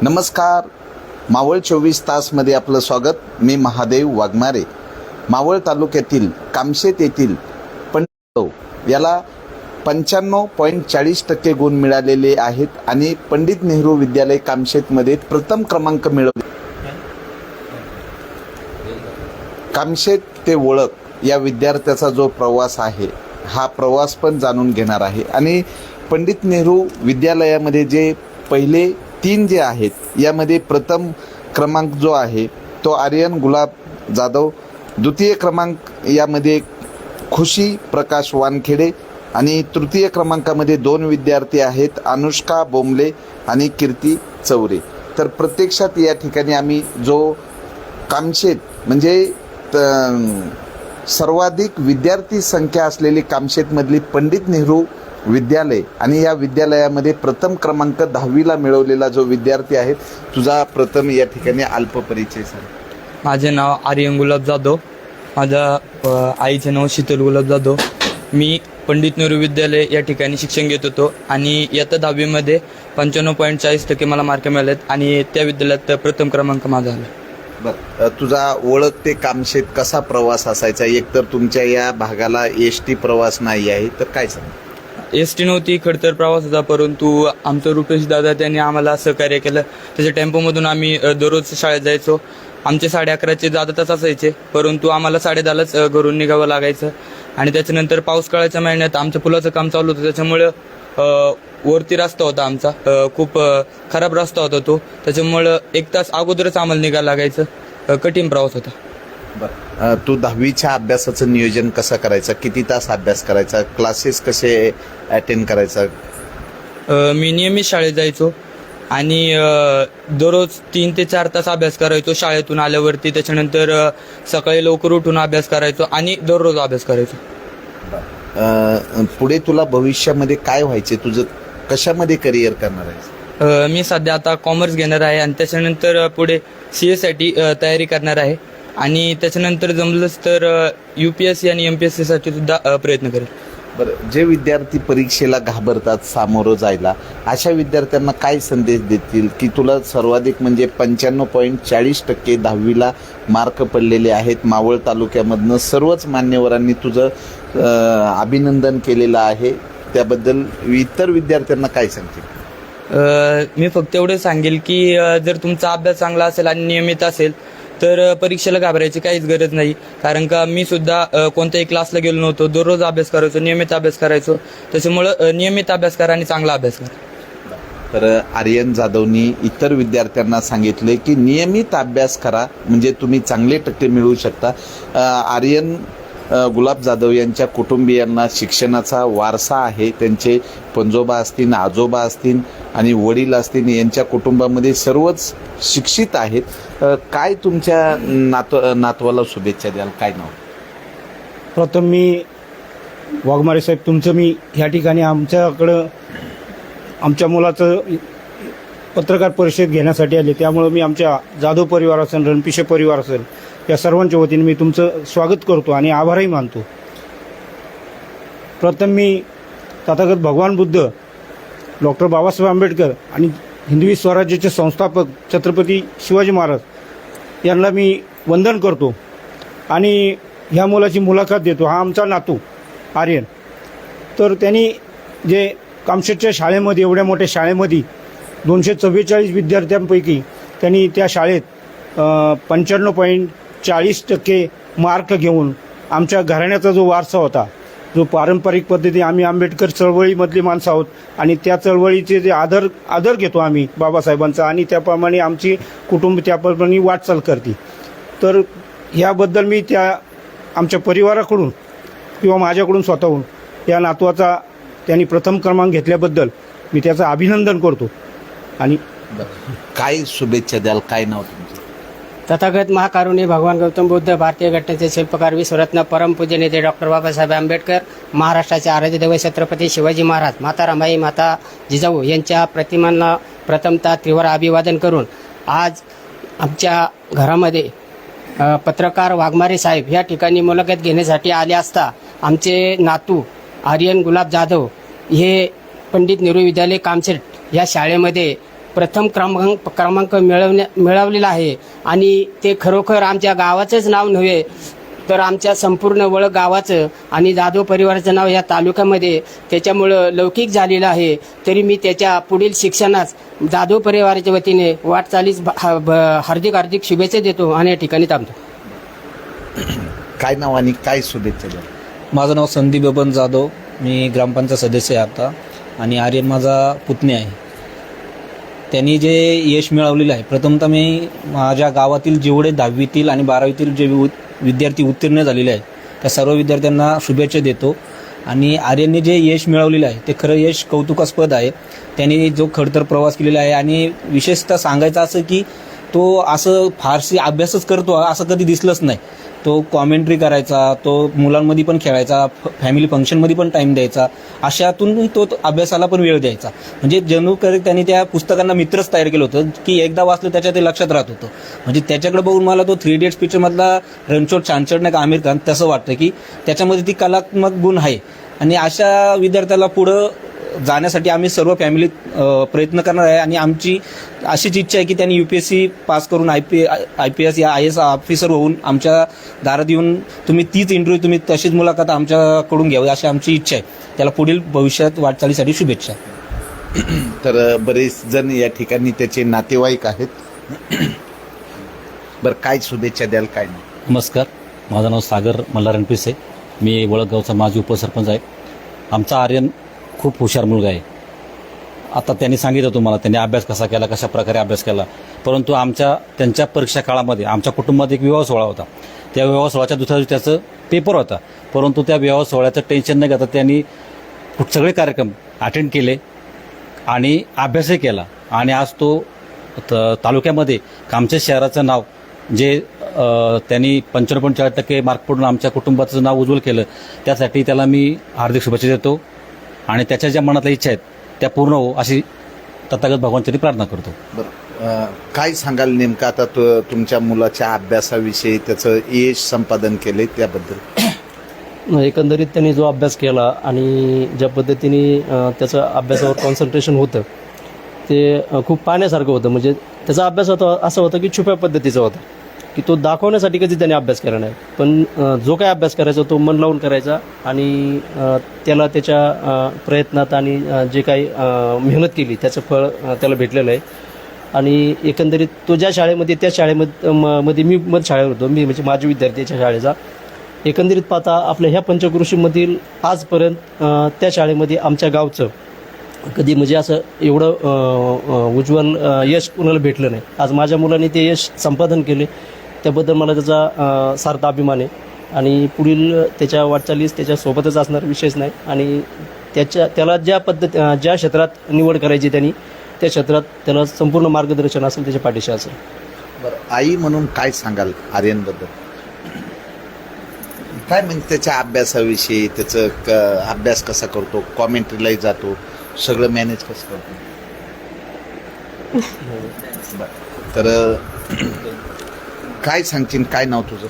नमस्कार. मावळ 24 तासमध्ये आपलं स्वागत. मी महादेव वाघमारे. मावळ तालुक्यातील कामशेत येथील पंडित याला 95.40% गुण मिळालेले आहेत आणि पंडित नेहरू विद्यालय कामशेतमध्ये प्रथम क्रमांक मिळवले. कामशेत ते ओळख या विद्यार्थ्याचा जो प्रवास आहे हा प्रवास पण जाणून घेणार आहे. आणि पंडित नेहरू विद्यालयामध्ये जे पहिले 3 जे आहेत यामध्ये प्रथम क्रमांक जो आहे तो आर्यन गुलाब जाधव, द्वितीय क्रमांक यामध्ये खुशी प्रकाश वानखेडे आणि तृतीय क्रमांकामध्ये 2 विद्यार्थी आहेत, अनुष्का बोंबले आणि कीर्ती चौरे. तर प्रत्यक्षात या ठिकाणी आम्ही जो कामशेत म्हणजे सर्वाधिक विद्यार्थी संख्या असलेली कामशेतमधली पंडित नेहरू विद्यालय आणि या विद्यालयामध्ये प्रथम क्रमांक 10वीला मिळवलेला जो विद्यार्थी आहे, तुझा प्रथम या ठिकाणी अल्प परिचय सांग. माझे नाव आर्यन गुलाब जाधव. माझ्या आईचे नाव शीतल गुलाब जाधव. मी पंडित नेहरू विद्यालय या ठिकाणी शिक्षण घेत होतो आणि इयत्ता 10वीमध्ये 95.40% मला मार्क मिळालेत आणि त्या विद्यालयात प्रथम क्रमांक माझा आला. बरं, तुझा ओळख ते कामशेत कसा प्रवास असायचा? एकतर तुमच्या या भागाला एसटी प्रवास नाही आहे, तर काय सांग? एस टी नव्हती, खडतर प्रवास होता, परंतु आमचं रुपेश दादा त्यांनी आम्हाला सहकार्य केलं. त्याच्या टेम्पोमधून आम्ही दररोज शाळेत जायचो. आमचे 11:30चे जादा तास असायचे, परंतु आम्हाला 10:30लाच घरून निघावं लागायचं. आणि त्याच्यानंतर पाऊस काळाच्या महिन्यात आमच्या पुलाचं काम चालू होतं, त्याच्यामुळं वरती रस्ता होता आमचा, खूप खराब रस्ता होता तो, त्याच्यामुळं 1 तास अगोदरच आम्हाला निघायला लागायचं. कठीण प्रवास होता. बरं, तू 10वीच्या अभ्यासाचं नियोजन कसं करायचं? किती तास अभ्यास करायचा? क्लासेस कसे अटेंड करायचा? मी नियमित शाळेत जायचो आणि दररोज 3 ते 4 तास अभ्यास करायचो शाळेतून आल्यावरती. त्याच्यानंतर सकाळी लवकर उठून अभ्यास करायचो आणि दररोज अभ्यास करायचो. पुढे तुला भविष्यामध्ये काय व्हायचे? तुझं कशामध्ये करिअर करणार आहेस? मी सध्या आता कॉमर्स घेणार आहे आणि त्याच्यानंतर पुढे CA साठी तयारी करणार आहे आणि त्याच्यानंतर जमलंच तर UPSC आणि MPSC साठी सुद्धा प्रयत्न करेल. बरं, जे विद्यार्थी परीक्षेला घाबरतात सामोरं जायला, अशा विद्यार्थ्यांना काय संदेश देतील की तुला सर्वाधिक म्हणजे 95.40% 10वीला मार्क पडलेले आहेत? मावळ तालुक्यामधनं सर्वच मान्यवरांनी तुझं अभिनंदन केलेलं आहे, त्याबद्दल इतर विद्यार्थ्यांना काय सांगतील? मी फक्त एवढं सांगेल की जर तुमचा अभ्यास चांगला असेल आणि नियमित असेल तर परीक्षेला घाबरायची काहीच गरज नाही. कारण का मी सुद्धा कोणत्याही क्लासला गेलो नव्हतो, दररोज अभ्यास करायचो, नियमित अभ्यास करायचो. त्याच्यामुळं नियमित अभ्यास करा आणि चांगला अभ्यास करा. तर आर्यन जाधवनी इतर विद्यार्थ्यांना सांगितले की नियमित अभ्यास करा म्हणजे तुम्ही चांगले टक्के मिळवू शकता. आर्यन गुलाब जाधव यांच्या कुटुंबियांना शिक्षणाचा वारसा आहे. त्यांचे पंजोबा असतील, आजोबा असतील आणि वडील असतील, यांच्या कुटुंबामध्ये सर्वच शिक्षित आहेत. काय तुमच्या नातवाला शुभेच्छा द्याल? काय नाव? प्रथम मी वाघमारे साहेब, तुमचं मी ह्या ठिकाणी आमच्याकडं आमच्या मुलाचं पत्रकार परिषद घेण्यासाठी आले, त्यामुळं मी आमच्या जाधव परिवार असेल, रणपिसे परिवार असेल, या सर्वांच्या वतीने मी तुमचं स्वागत करतो आणि आभारही मानतो. प्रथम मी तथागत भगवान बुद्ध, डॉक्टर बाबासाहेब आंबेडकर आणि हिंदवी स्वराज्याचे संस्थापक छत्रपती शिवाजी महाराज यांना मी वंदन करतो आणि ह्या मुलाची मुलाखत देतो. हा आमचा नातू आर्यन. तर त्यांनी जे कामशेतच्या शाळेमध्ये, एवढ्या मोठ्या शाळेमध्ये 244 विद्यार्थ्यांपैकी त्यांनी त्या शाळेत 95.40% मार्क घेऊन आमच्या घराण्याचा जो वारसा होता, जो पारंपरिक पद्धती, आम्ही आंबेडकर चळवळीमधली माणसं आहोत आणि त्या चळवळीचे जे आदर घेतो आम्ही बाबासाहेबांचा आणि त्याप्रमाणे आमची कुटुंब त्याप्रमाणे वाटचाल करते. तर ह्याबद्दल मी त्या आमच्या परिवाराकडून किंवा माझ्याकडून स्वतःहून या नातवाचा त्यांनी प्रथम क्रमांक घेतल्याबद्दल मी त्याचं अभिनंदन करतो. आणि काय शुभेच्छा द्याल? काय नाव तुमचं? तथागत महाकारुणी भगवान गौतम बुद्ध, भारतीय घटनेचे शिल्पकार, विश्वरत्न, परमपूज्य नेते डॉक्टर बाबासाहेब आंबेडकर, महाराष्ट्राचे आराध्य दैवत छत्रपती शिवाजी महाराज, माता रमाई, माता जिजाऊ यांच्या प्रतिमांना प्रथमतः तीव्र अभिवादन करून आज आमच्या घरामध्ये पत्रकार वाघमारे साहेब या ठिकाणी मुलाखत घेण्यासाठी आले असता आमचे नातू आर्यन गुलाब जाधव हे पंडित नेहरू विद्यालय कामशेत या शाळेमध्ये प्रथम क्रमांक मिळवलेला आहे आणि ते खरोखर आमच्या गावाचंच नाव नव्हे तर आमच्या संपूर्ण वळग गावाचं आणि जाधव परिवाराचं नाव या तालुक्यामध्ये त्याच्यामुळं लौकिक झालेलं आहे. तरी मी त्याच्या पुढील शिक्षणास जाधव परिवाराच्या वतीने वाटचालीस हार्दिक शुभेच्छा देतो आणि या ठिकाणी थांबतो. काय नाव आणि काय शुभेच्छा द्या? माझं नाव संदीप बबन जाधव, मी ग्रामपंचायत सदस्य आहे आता आणि आर्यन माझा पुतणी आहे. त्यांनी जे यश मिळवलेलं आहे, प्रथमतः मी माझ्या गावातील जेवढे 10वीतील आणि 12वीतील जे विद्यार्थी उत्तीर्ण झालेले आहेत त्या सर्व विद्यार्थ्यांना शुभेच्छा देतो. आणि आर्यनने जे यश मिळवलेलं आहे ते खरं यश कौतुकास्पद आहे. त्यांनी जो खडतर प्रवास केलेला आहे आणि विशेषतः सांगायचं असं की तो असं फारशी अभ्यासच करतो असं कधी दिसलंच नाही. तो कॉमेंट्री करायचा, तो मुलांमध्ये पण खेळायचा, फॅमिली फंक्शनमध्ये पण टाईम द्यायचा, अशातून तो अभ्यासाला पण वेळ द्यायचा. म्हणजे जणू काही त्यांनी त्या पुस्तकांना मित्रच तयार केलं होतं की एकदा वाचलं त्याच्या ते लक्षात राहत होतं. म्हणजे त्याच्याकडे बघून मला तो 3 इडियट्स पिक्चरमधला रणछोड छानछोड नाही का आमिर खान तसं वाटतं की त्याच्यामध्ये ती कलात्मक गुण आहे. आणि अशा विद्यार्थ्याला पुढं जाण्यासाठी आम्ही सर्व फॅमिली प्रयत्न करणार आहे. आणि आमची अशीच इच्छा आहे की त्यांनी UPSC पास करून IPS या IAS ऑफिसर होऊन आमच्या दारात येऊन तुम्ही तीच इंटरव्ह्यू तुम्ही तशीच मुलाखत आमच्याकडून घ्यावी अशी आमची इच्छा आहे. त्याला पुढील भविष्यात वाटचालीसाठी शुभेच्छा. तर बरेच जण या ठिकाणी त्याचे नातेवाईक आहेत. बरं, काय शुभेच्छा द्याल, काय नाही? नमस्कार, माझं नाव सागर मल्हार पिसे, मी वळगावचा माजी उपसरपंच आहे. आमचा आर्यन खूप हुशार मुलगा आहे. आता त्यांनी सांगितलं तुम्हाला त्यांनी अभ्यास कसा केला, कशा प्रकारे अभ्यास केला. परंतु त्यांच्या परीक्षा काळामध्ये आमच्या कुटुंबात एक विवाह सोहळा होता. त्या विवाह सोहळ्याच्या दुसऱ्या दिवशी त्याचं पेपर होता. परंतु त्या विवाह सोहळ्याचं टेन्शन न घेता त्यांनी सगळे कार्यक्रम अटेंड केले आणि अभ्यासही केला. आणि आज तो तालुक्यामध्ये आमच्या शहराचं नाव जे त्यांनी 95.4% मार्क पडून आमच्या कुटुंबाचं नाव उज्ज्वल केलं, त्यासाठी त्याला मी हार्दिक शुभेच्छा देतो. आणि त्याच्या ज्या मनातल्या इच्छा आहेत त्या पूर्ण हो अशी तथागत भगवंतांनी प्रार्थना करतो. बरं, काय सांगाल नेमकं आता तुमच्या मुलाच्या अभ्यासाविषयी, त्याचं यश संपादन केले त्याबद्दल? एकंदरीत त्यांनी जो अभ्यास केला आणि ज्या पद्धतीने त्याचं अभ्यासावर कॉन्सन्ट्रेशन होतं ते खूप पाहण्यासारखं होतं. म्हणजे त्याचा अभ्यास होता असं होतं की छुप्या पद्धतीचा होता की तो दाखवण्यासाठी कधी त्याने अभ्यास केला नाही. पण जो काय अभ्यास करायचा तो मन लावून करायचा आणि त्याला त्याच्या प्रयत्नात आणि जे काही मेहनत केली त्याचं फळ त्याला भेटलेलं आहे. आणि एकंदरीत तो ज्या शाळेमध्ये त्या शाळेमध्ये मी शाळेवर होतो, मी म्हणजे माझी विद्यार्थ्याच्या शाळेचा. एकंदरीत पाहता आपल्या ह्या पंचक्रोशीमधील आजपर्यंत त्या शाळेमध्ये आमच्या गावचं कधी म्हणजे असं एवढं उज्ज्वल यश कुणाला भेटलं नाही. आज माझ्या मुलाने ते यश संपादन केले, त्याबद्दल मला त्याचा सार्थ अभिमान आहे. आणि पुढील त्याच्या वाटचालीस त्याच्यासोबतच असणार विषयच नाही. आणि त्याला ज्या क्षेत्रात निवड करायची त्यांनी त्या क्षेत्रात त्याला संपूर्ण मार्गदर्शन असेल, त्याच्या पाठीशी असेल. बरं, आई म्हणून काय सांगाल आर्यनबद्दल? काय म्हणजे त्याच्या अभ्यासाविषयी, त्याचं अभ्यास कसा करतो, कॉमेंट्रीलाही जातो, सगळं मॅनेज कसं करतो? तर काय सांगशील, काय नाव तुझं?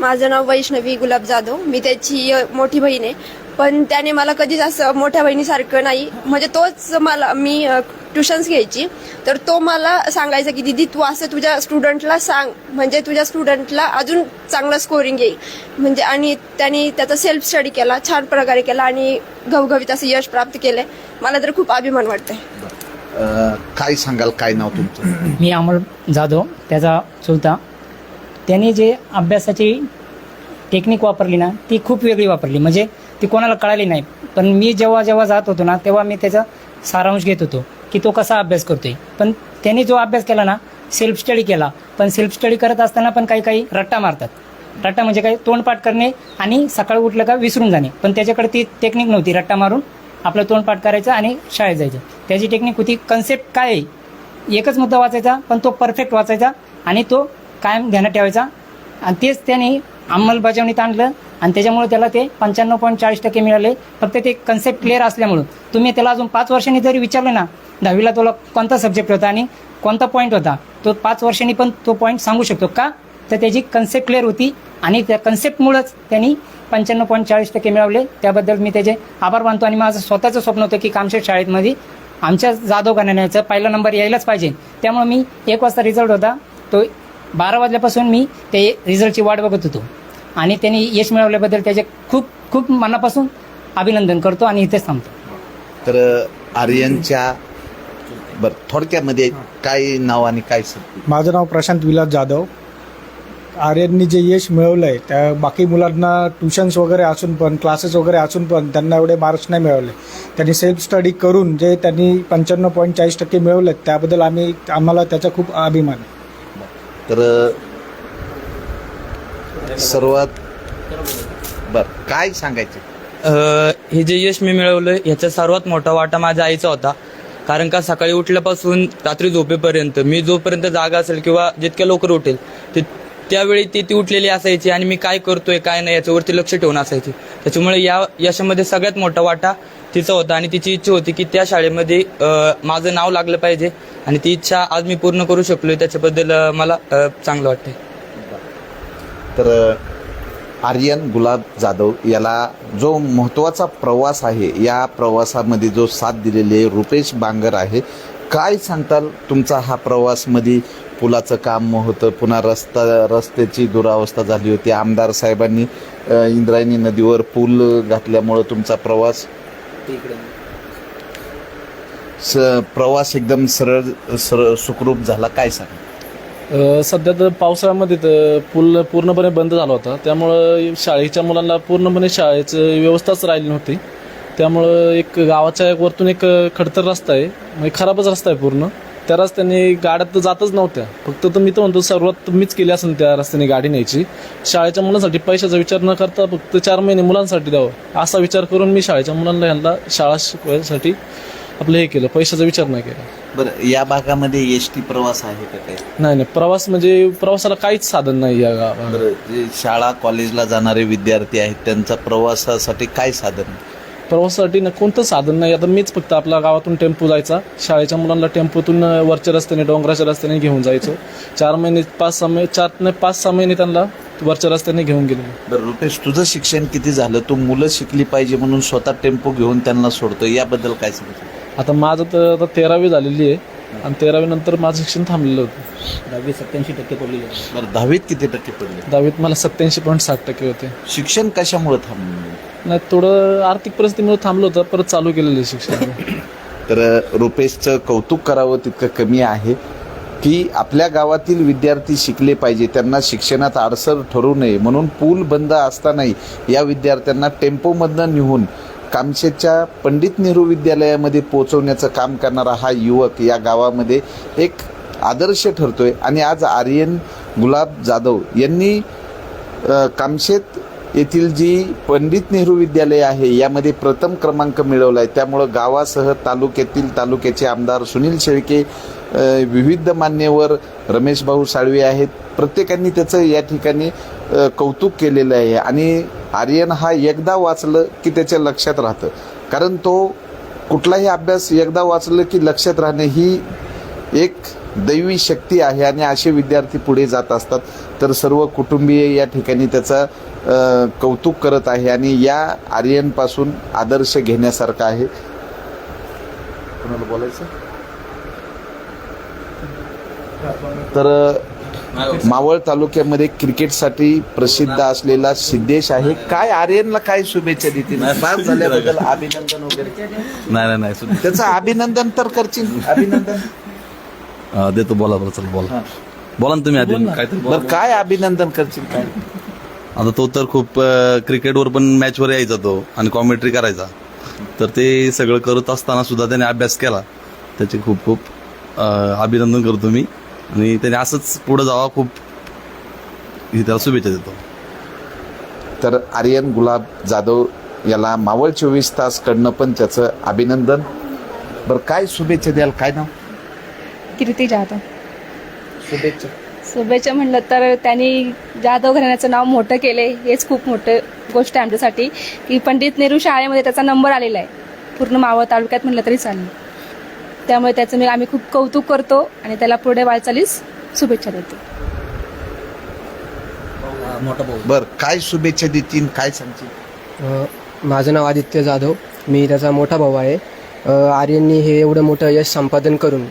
माझं नाव वैष्णवी गुलाब जाधव, मी त्याची मोठी बहीण आहे. पण त्याने मला कधीच असं मोठ्या बहिणीसारखं नाही, म्हणजे तोच मला, मी ट्युशन्स घ्यायची तर तो मला सांगायचा की दीदी तू असं तुझ्या स्टुडंटला सांग, म्हणजे तुझ्या स्टुडंटला अजून चांगलं स्कोरिंग येईल. म्हणजे आणि त्याने त्याचा सेल्फ स्टडी केला, छान प्रकारे केला आणि घवघवीत असं यश प्राप्त केलंय. मला तर खूप अभिमान वाटतंय. काय सांगाल, काय नाव तुमचं? मी अमोल जाधव, त्याचा चुलता. त्याने जे अभ्यासाची टेक्निक वापरली ना ती खूप वेगळी वापरली, म्हणजे ती कोणाला कळाली नाही. पण मी जेव्हा जात होतो ना तेव्हा मी त्याचा सारांश घेत होतो की तो कसा अभ्यास करतोय. पण त्याने जो अभ्यास केला ना, सेल्फ स्टडी केला, पण सेल्फ स्टडी करत असताना पण काही रट्टा मारतात. रट्टा म्हणजे काय, तोंडपाठ करणे आणि सकाळी उठलं का विसरून जाणे. पण त्याच्याकडे ती टेक्निक नव्हती, रट्टा मारून आपलं तोंडपाठ करायचं आणि शाळेत जायचं. त्याची टेक्निक होती, कन्सेप्ट काय आहे, एकच मुद्दा वाचायचा पण तो परफेक्ट वाचायचा आणि तो कायम ध्यानात ठेवायचा. आणि तेच त्याने अंमलबजावणीत आणलं आणि त्याच्यामुळे त्याला ते 95.40% मिळाले. फक्त ते कन्सेप्ट क्लिअर असल्यामुळं. तुम्ही त्याला अजून 5 वर्षांनी जरी विचारलं ना 10वीला तुला कोणता सब्जेक्ट होता आणि कोणता पॉईंट होता, तो 5 वर्षांनी पण तो पॉईंट सांगू शकतो. का तर त्याची कन्सेप्ट क्लिअर होती आणि त्या कन्सेप्टमुळंच त्यांनी 95.40% मिळवले. त्याबद्दल मी त्याचे आभार मानतो. आणि माझं स्वतःचं स्वप्न होतं की कामशेत शाळेमध्ये आमच्या जाधव घराण्याचा पहिला नंबर यायलाच पाहिजे. त्यामुळे मी 1 वाजता रिझल्ट होता, तो 12 वाजल्यापासून मी ते रिझल्टची वाट बघत होतो आणि त्यांनी यश मिळवल्याबद्दल त्याचे खूप खूप मनापासून अभिनंदन करतो आणि इथेच थांबतो. तर आर्यनच्या थोडक्यामध्ये काय नाव आणि काय माझं नाव प्रशांत विलास जाधव. आर्यननी जे यश मिळवलं आहे त्या बाकी मुलांना ट्युशन्स वगैरे असून पण क्लासेस वगैरे असून पण त्यांना एवढे मार्क्स नाही मिळवले. त्यांनी सेल्फ स्टडी करून जे त्यांनी 95.40% मिळवलेत त्याबद्दल आम्हाला त्याचा खूप अभिमान आहे. तर सर्वात काय सांगायचं? हे जे यश मी मिळवलं ह्याचा सर्वात मोठा वाटा माझ्या आईचा होता. कारण का सकाळी उठल्यापासून रात्री झोपेपर्यंत मी जोपर्यंत जागा असेल किंवा जितक्या लवकर उठेल त्यावेळी ती उठलेली असायची आणि मी काय करतोय काय नाही याच्यावरती लक्ष ठेवून असायची. त्याच्यामुळे या यशामध्ये सगळ्यात मोठा वाटा तिचा होता आणि तिची इच्छा होती की त्या शाळेमध्ये माझं नाव लागलं पाहिजे आणि ती इच्छा आज मी पूर्ण करू शकलोय. त्याच्याबद्दल मला चांगलं वाटतंय. तर आर्यन गुलाब जाधव याला जो महत्त्वाचा प्रवास आहे, या प्रवासामध्ये जो साथ दिलेले रुपेश बांगर आहे, काय सांगताल? तुमचा हा प्रवासमध्ये पुलाचं काम होतं, पुन्हा रस्त्याची दुरावस्था झाली होती, आमदार साहेबांनी इंद्रायणी नदीवर पूल घातल्यामुळं तुमचा प्रवास एकदम सरळ सुखरूप झाला. काय सांग? सध्या तर पावसाळ्यामध्ये तर पूल पूर्णपणे बंद झाला होता, त्यामुळं शाळेच्या मुलांना पूर्णपणे शाळेची व्यवस्थाच राहिली नव्हती. त्यामुळं एक गावाच्या वरतून एक खडतर रस्ता आहे, म्हणजे खराबच रस्ता आहे पूर्ण. त्या रस्त्याने गाड्या तर जातच नव्हत्या. फक्त तर मी तर म्हणतो सर्वात मीच केली असेल त्या रस्त्याने गाडी न्यायची. शाळेच्या मुलांसाठी पैशाचा विचार न करता फक्त 4 महिने मुलांसाठी द्यावं असा विचार करून मी शाळेच्या मुलांना ह्यांना शाळा शिकवायसाठी आपलं हे केलं, पैशाचा विचार नाही केला. बरं, या भागामध्ये एसटी प्रवास आहे का काही? नाही, प्रवास म्हणजे प्रवासाला काहीच साधन नाही या गावात. बरं, जे शाळा कॉलेजला जाणारे विद्यार्थी आहेत त्यांचा प्रवासासाठी काय साधन? प्रवासासाठी ना कोणतं साधन नाही. आता मीच फक्त आपल्या गावातून टेम्पो जायचा, शाळेच्या मुलांना टेम्पोतून वरच्या रस्त्याने डोंगराच्या रस्त्याने घेऊन जायचो. 5-6 महिने त्यांना वरच्या रस्त्याने घेऊन गेलो. बरं रुपेश, तुझं शिक्षण किती झालं? तू मुलं शिकली पाहिजे म्हणून स्वतः टेम्पो घेऊन त्यांना सोडतो, याबद्दल काय सांगतो? आता माझं तर आता 13वी झालेली आहे आणि 13वी नंतर माझं शिक्षण थांबलेलं होतं. 10वीत 87% पडलेले. बरं, 10वीत किती टक्के पडले? 10वीत मला 87.60% होते. शिक्षण कशामुळे थांबलं? नाही, थोडं आर्थिक परिस्थितीमुळे थांबलं होतं, परत चालू केलेलं आहे शिक्षण. तर रुपेशचं कौतुक करावं तितकं कमी आहे की आपल्या गावातील विद्यार्थी शिकले पाहिजे, त्यांना शिक्षणात अडसर ठरू नये म्हणून पूल बंद असतानाही या विद्यार्थ्यांना टेम्पोमधनं निघून कामशेतच्या पंडित नेहरू विद्यालयामध्ये पोहोचवण्याचं काम करणारा हा युवक या गावामध्ये एक आदर्श ठरतोय. आणि आज आर्यन गुलाब जाधव यांनी कामशेत येथील जी पंडित नेहरू विद्यालय आहे यामध्ये प्रथम क्रमांक मिळवला आहे. त्यामुळं गावासह तालुक्याचे आमदार सुनील शेळके, विविध मान्यवर रमेश भाऊ साळवे आहेत, प्रत्येकांनी त्याचं या ठिकाणी कौतुक केलेलं आहे. आणि आर्यन हा एकदा वाचलं की त्याच्या लक्षात राहतं, कारण तो कुठलाही अभ्यास एकदा वाचलं की लक्षात राहणे ही एक दैवी शक्ती आहे आणि असे विद्यार्थी पुढे जात असतात. तर सर्व कुटुंबीय या ठिकाणी त्याचा कौतुक करत आहे आणि या आर्यनपासून आदर्श घेण्यासारखा आहे. कोणाला बोलायचं? तर मावळ तालुक्यामध्ये क्रिकेटसाठी प्रसिद्ध असलेला सिद्धेश आहे. काय आर्यनला काय शुभेच्छा देतील? पास झाल्याबद्दल अभिनंदन वगैरे? नाही त्याचं अभिनंदन तर करशील? अभिनंदन देतो. बोला बरं, चल बोला ना तुम्ही आधी काहीतरी. बरं, काय अभिनंदन करशील? काय आता तो तर खूप क्रिकेटवर पण मॅचवर यायचा तो आणि कॉमेंट्री करायचा, तर ते सगळं करत असताना सुद्धा त्याने अभ्यास केला. त्याचे खूप खूप अभिनंदन करतो मी आणि त्याने असंच पुढे जावा, खूप त्याला शुभेच्छा देतो. तर आर्यन गुलाब जाधव याला मावळ 24 तास कडनं पण त्याचं अभिनंदन. बरं, काय शुभेच्छा द्याल? काय नाव? कीर्ती जाधव. शुभेच्छा. शुभेच्छा म्हणलं तर त्यांनी जाधव घराण्याचं नाव मोठं केले, हेच खूप मोठं गोष्ट आहे आमच्यासाठी की पंडित नेहरू शाळेमध्ये त्याचा नंबर आलेला आहे, पूर्ण मावळ तालुक्यात म्हणलं तरी चालेल. त्यामुळे त्याचं आम्ही खूप कौतुक करतो आणि त्याला पुढे वाटचालीस शुभेच्छा देतो. बरं, काय शुभेच्छा देतील? काय सांगतील? माझं नाव आदित्य जाधव, मी त्याचा मोठा भाऊ आहे. आर्यननी हे एवढं मोठं यश संपादन करून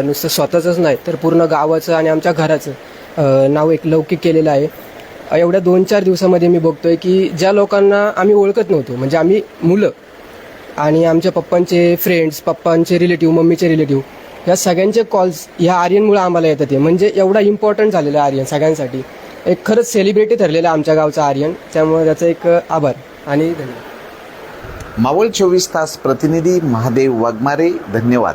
नुसतं स्वतःचंच नाही तर पूर्ण गावाचं आणि आमच्या घराचं नाव एक लौकिक केलेलं आहे. एवढ्या 2-4 दिवसामध्ये मी बघतोय की ज्या लोकांना आम्ही ओळखत नव्हतो, म्हणजे आम्ही मुलं आणि आमच्या पप्पांचे फ्रेंड्स, पप्पांचे रिलेटिव्ह, मम्मीचे रिलेटिव्ह, ह्या सगळ्यांचे कॉल्स ह्या आर्यनमुळे आम्हाला येतात. ते म्हणजे एवढा इम्पॉर्टंट झालेला आहे आर्यन सगळ्यांसाठी. एक खरंच सेलिब्रिटी ठरलेला आहे आमच्या गावचा आर्यन. त्यामुळे त्याचा एक आभार आणि धन्यवाद. मावळ 24 तास प्रतिनिधी महादेव वाघमारे, धन्यवाद.